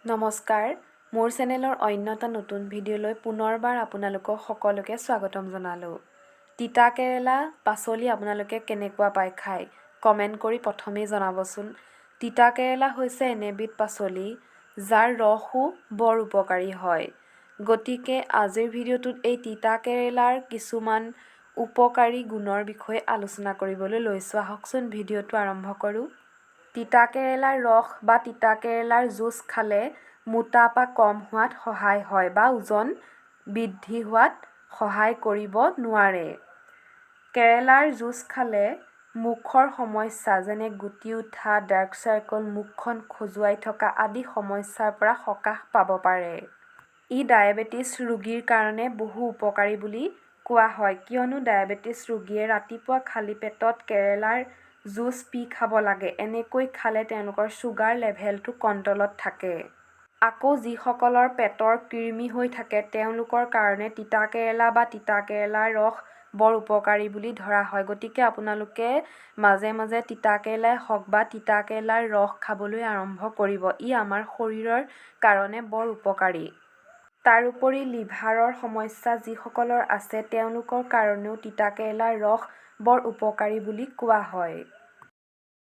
নমস্কাৰ, মোৰ চেনেলৰ অন্য এটা নতুন ভিডিঅ'লৈ পুনৰবাৰ আপোনালোকক সকলোকে স্বাগতম জনালোঁ। তিতা কেৰেলা পাচলি আপোনালোকে কেনেকুৱা পায় খাই কমেণ্ট কৰি প্ৰথমেই জনাবচোন। তিতা কেৰেলা হৈছে এনেবিধ পাচলি যাৰ ৰসো বৰ উপকাৰী হয়। গতিকে আজিৰ ভিডিঅ'টোত এই তিতা কেৰেলাৰ কিছুমান উপকাৰী গুণৰ বিষয়ে আলোচনা কৰিবলৈ লৈছোঁ। আহকচোন ভিডিঅ'টো আৰম্ভ কৰোঁ। তিতা কেৰেলাৰ ৰস বা তিতা কেৰেলাৰ জুচ খালে মোটাপা কম হোৱাত সহায় হয় বা ওজন বৃদ্ধি হোৱাত সহায় কৰিব নোৱাৰে। কেৰেলাৰ জুচ খালে মুখৰ সমস্যা যেনে গুটি উঠা, ডাৰ্ক চাৰ্কল, মুখখন খজুৱাই থকা আদি সমস্যাৰ পৰা সকাহ পাব পাৰে। ই ডায়েবেটিছ ৰোগীৰ কাৰণে বহু উপকাৰী বুলি কোৱা হয়, কিয়নো ডায়েবেটিছ ৰোগীয়ে ৰাতিপুৱা খালী পেটত কেৰেলাৰ জুচ পি খাব লাগে। এনেকৈ খালে তেওঁলোকৰ ছুগাৰ লেভেলটো কণ্ট্ৰলত থাকে। আকৌ যিসকলৰ পেটৰ কৃমি হৈ থাকে তেওঁলোকৰ কাৰণে তিতা কেৰেলা বা তিতা কেৰেলাৰ ৰস বৰ উপকাৰী বুলি ধৰা হয়। গতিকে আপোনালোকে মাজে মাজে তিতা কেৰেলাই হওক বা তিতা কেৰেলাৰ ৰস খাবলৈ আৰম্ভ কৰিব। ই আমাৰ শৰীৰৰ কাৰণে বৰ উপকাৰী। তাৰোপৰি লিভাৰৰ সমস্যা যিসকলৰ আছে তেওঁলোকৰ কাৰণেও তিতা কেৰেলাৰ ৰস বৰ উপকাৰী বুলি কোৱা হয়।